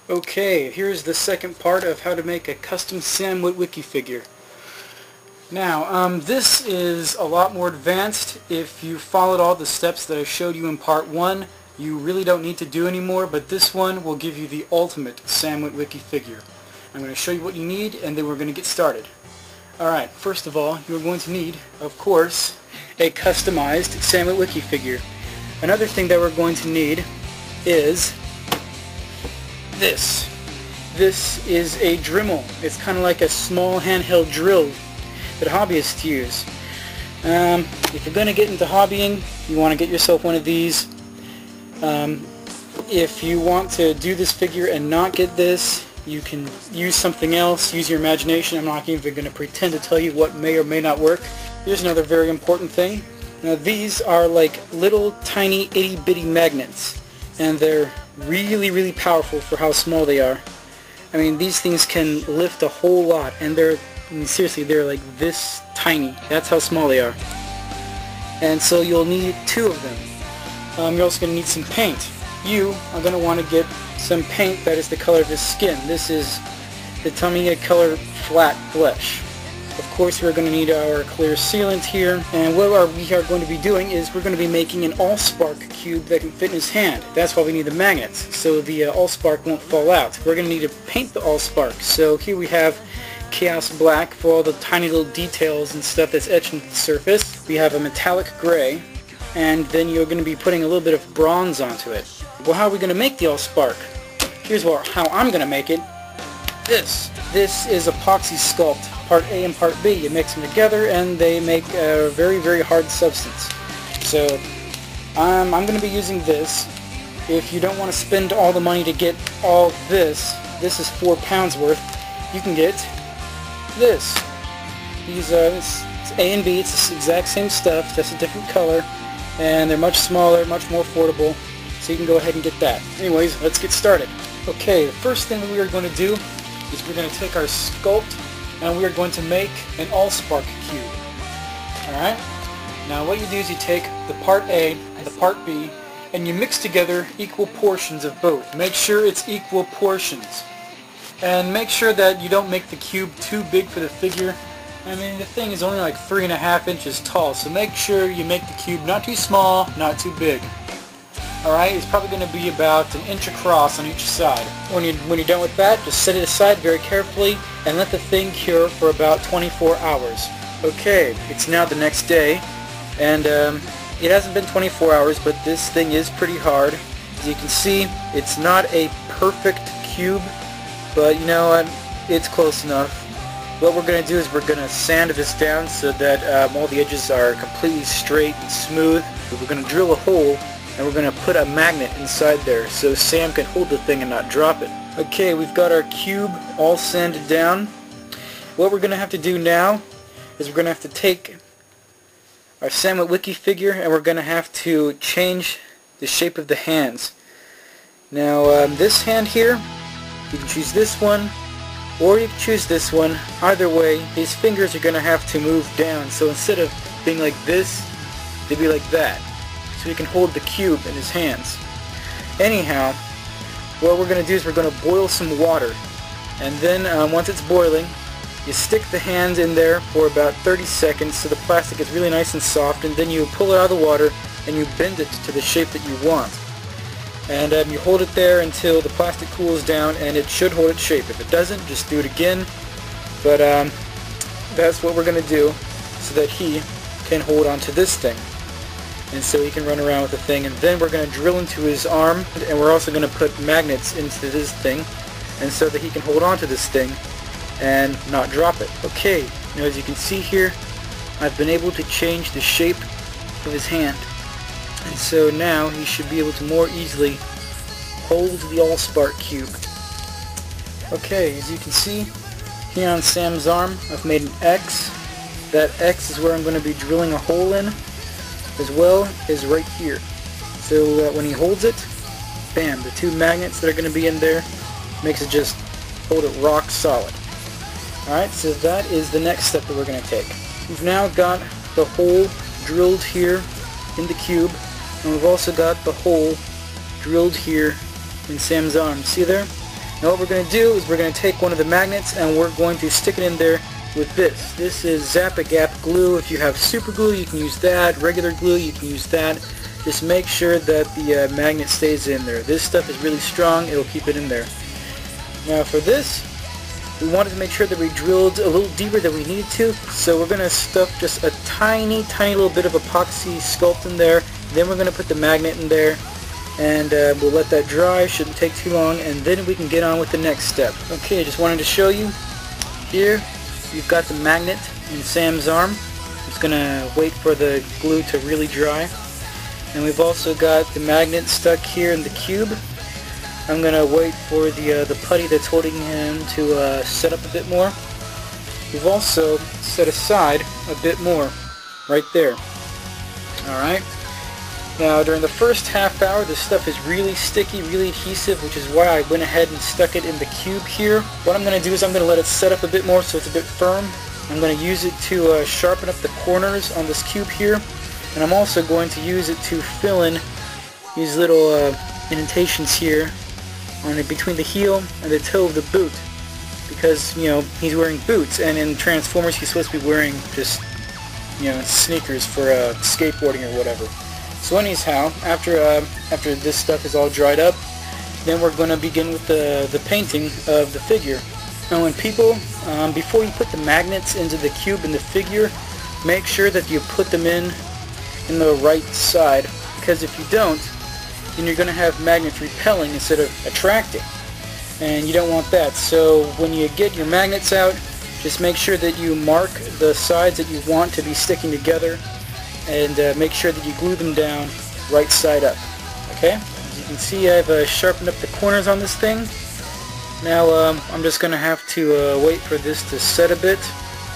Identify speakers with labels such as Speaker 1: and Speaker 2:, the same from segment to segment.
Speaker 1: Okay, here's the second part of how to make a custom Sam Witwicky figure. Now, this is a lot more advanced. If you followed all the steps that I showed you in part 1, you really don't need to do anymore, but this one will give you the ultimate Sam Witwicky figure. I'm going to show you what you need, and then we're going to get started. Alright, first of all, you're going to need, of course, a customized Sam Witwicky figure. Another thing that we're going to need is this. This is a Dremel. It's kind of like a small handheld drill that hobbyists use. If you're going to get into hobbying, you want to get yourself one of these. If you want to do this figure and not get this, you can use something else, use your imagination. I'm not even going to pretend to tell you what may or may not work. Here's another very important thing. Now these are like little tiny itty bitty magnets, and they're really powerful for how small they are. I mean, these things can lift a whole lot, and seriously, they're like this tiny. That's how small they are. And so you'll need 2 of them. You're also going to need some paint. You are going to want to get some paint that is the color of his skin. This is the Tamiya color flat flesh. Of course, we're going to need our clear sealant here, and what we are going to be doing is we're going to be making an Allspark cube that can fit in his hand. That's why we need the magnets, so the Allspark won't fall out. We're going to need to paint the Allspark. So here we have Chaos Black for all the tiny little details and stuff that's etched into the surface. We have a metallic gray, and then you're going to be putting a little bit of bronze onto it. Well, how are we going to make the Allspark? Here's how I'm going to make it. This is Epoxy Sculpt, part A and part B. You mix them together and they make a very hard substance. So I'm going to be using this. If you don't want to spend all the money to get all this is 4 pounds worth, you can get this. These it's A and B, it's the exact same stuff, just a different color, and they're much smaller, much more affordable, so you can go ahead and get that. Anyways, let's get started. Okay, the first thing that we are going to do is we're going to take our sculpt and we are going to make an Allspark cube. Alright? Now what you do is you take the part A and the part B and you mix together equal portions of both. Make sure it's equal portions. And make sure that you don't make the cube too big for the figure. I mean, the thing is only like 3.5 inches tall, so make sure you make the cube not too small, not too big. Alright, it's probably going to be about 1 inch across on each side. When you're done with that, just set it aside very carefully and let the thing cure for about 24 hours. Okay, it's now the next day, and it hasn't been 24 hours, but this thing is pretty hard. As you can see, it's not a perfect cube, but you know what, it's close enough. What we're going to do is we're going to sand this down so that all the edges are completely straight and smooth. We're going to drill a hole, and we're going to put a magnet inside there so Sam can hold the thing and not drop it. Okay, we've got our cube all sanded down. What we're going to have to do now is we're going to have to take our Sam Witwicky figure and we're going to have to change the shape of the hands. Now this hand here, you can choose this one or you can choose this one. Either way, his fingers are going to have to move down, so instead of being like this, they'd be like that. So he can hold the cube in his hands. Anyhow, what we're going to do is we're going to boil some water, and then once it's boiling, you stick the hands in there for about 30 seconds so the plastic is really nice and soft, and then you pull it out of the water and you bend it to the shape that you want. And you hold it there until the plastic cools down, and it should hold its shape. If it doesn't, just do it again. But that's what we're going to do so that he can hold on to this thing. And so he can run around with the thing, and then we're going to drill into his arm, and we're also going to put magnets into this thing, and so that he can hold on to this thing and not drop it. Okay, now as you can see here, I've been able to change the shape of his hand, and so now he should be able to more easily hold the Allspark cube. Okay, as you can see here on Sam's arm, I've made an X. That X is where I'm going to be drilling a hole in, as well as right here. So that when he holds it, bam, the 2 magnets that are going to be in there makes it just hold it rock solid. Alright, so that is the next step that we're going to take. We've now got the hole drilled here in the cube, and we've also got the hole drilled here in Sam's arm. See there? Now what we're going to do is we're going to take one of the magnets and we're going to stick it in there with this. This is Zap-A-Gap glue. If you have super glue, you can use that. Regular glue, you can use that. Just make sure that the magnet stays in there. This stuff is really strong. It'll keep it in there. Now for this, we wanted to make sure that we drilled a little deeper than we needed to. So we're going to stuff just a tiny little bit of Epoxy Sculpt in there. Then we're going to put the magnet in there. And we'll let that dry. Shouldn't take too long. And then we can get on with the next step. Okay, just wanted to show you. Here, you've got the magnet in Sam's arm. I'm just going to wait for the glue to really dry. And we've also got the magnet stuck here in the cube. I'm going to wait for the putty that's holding him to set up a bit more. We've also set aside a bit more right there. Alright. Now during the first half hour this stuff is really sticky, really adhesive, which is why I went ahead and stuck it in the cube here. What I'm going to do is I'm going to let it set up a bit more so it's a bit firm. I'm going to use it to sharpen up the corners on this cube here. And I'm also going to use it to fill in these little indentations here on between the heel and the toe of the boot, because you know he's wearing boots, and in Transformers he's supposed to be wearing just sneakers for skateboarding or whatever. So anyhow, after this stuff is all dried up, then we're going to begin with the painting of the figure. Now when people, before you put the magnets into the cube and the figure, make sure that you put them in the right side, because if you don't, then you're going to have magnets repelling instead of attracting, and you don't want that. So when you get your magnets out, just make sure that you mark the sides that you want to be sticking together, and make sure that you glue them down right side up. Okay? As you can see, I've sharpened up the corners on this thing. Now I'm just going to have to wait for this to set a bit,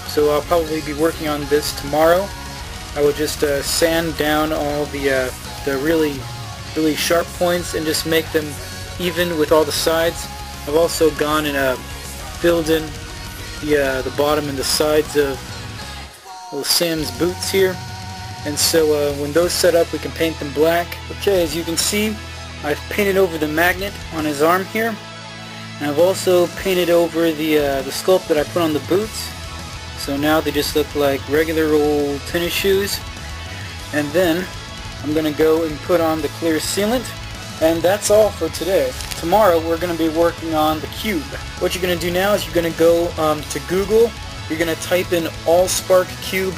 Speaker 1: so I'll probably be working on this tomorrow. I will just sand down all the really sharp points and just make them even with all the sides. I've also gone and filled in the bottom and the sides of little Sam's boots here, and so when those set up we can paint them black. Okay, as you can see, I've painted over the magnet on his arm here, and I've also painted over the sculpt that I put on the boots. So now they just look like regular old tennis shoes. And then I'm going to go and put on the clear sealant. And that's all for today. Tomorrow we're going to be working on the cube. What you're going to do now is you're going to go to Google. You're going to type in Allspark cube,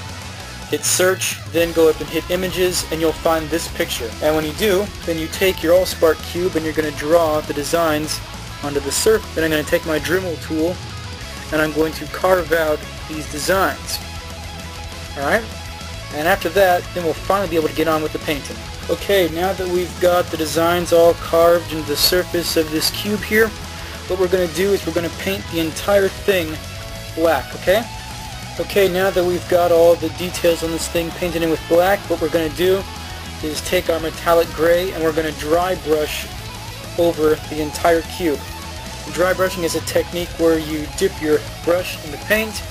Speaker 1: hit search, then go up and hit images, and you'll find this picture. And when you do, then you take your Allspark cube and you're going to draw the designs onto the surface. Then I'm going to take my Dremel tool and I'm going to carve out these designs. Alright? And after that, then we'll finally be able to get on with the painting. Okay, now that we've got the designs all carved into the surface of this cube here, what we're going to do is we're going to paint the entire thing black, okay? Okay, now that we've got all the details on this thing painted in with black, what we're going to do is take our metallic gray and we're going to dry brush over the entire cube. Dry brushing is a technique where you dip your brush in the paint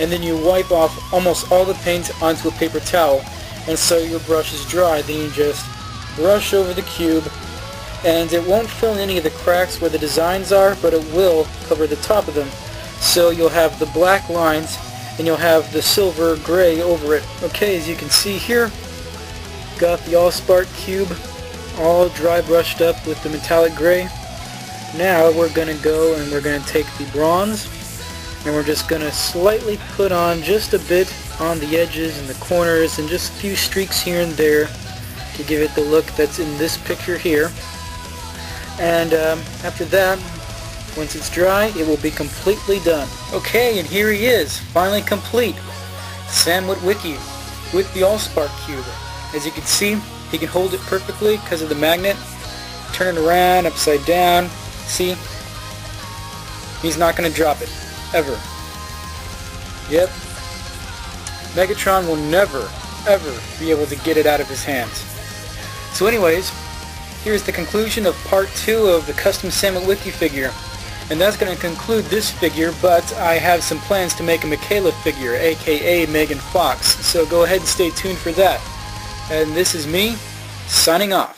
Speaker 1: and then you wipe off almost all the paint onto a paper towel, and so your brush is dry. Then you just brush over the cube, and it won't fill in any of the cracks where the designs are, but it will cover the top of them. So you'll have the black lines and you'll have the silver gray over it. Okay, as you can see here, got the Allspark cube all dry brushed up with the metallic gray. Now we're going to go and we're going to take the bronze and we're just going to slightly put on just a bit on the edges and the corners and just a few streaks here and there to give it the look that's in this picture here. And after that, once it's dry, it will be completely done. Okay, and here he is, finally complete. Sam Witwicky with the Allspark cube. As you can see, he can hold it perfectly because of the magnet. Turn it around, upside down. See? He's not going to drop it. Ever. Yep. Megatron will never, ever be able to get it out of his hands. So anyways, here's the conclusion of part 2 of the custom Sam Witwicky figure. And that's going to conclude this figure, but I have some plans to make a Michaela figure, aka Megan Fox. So go ahead and stay tuned for that. And this is me, signing off.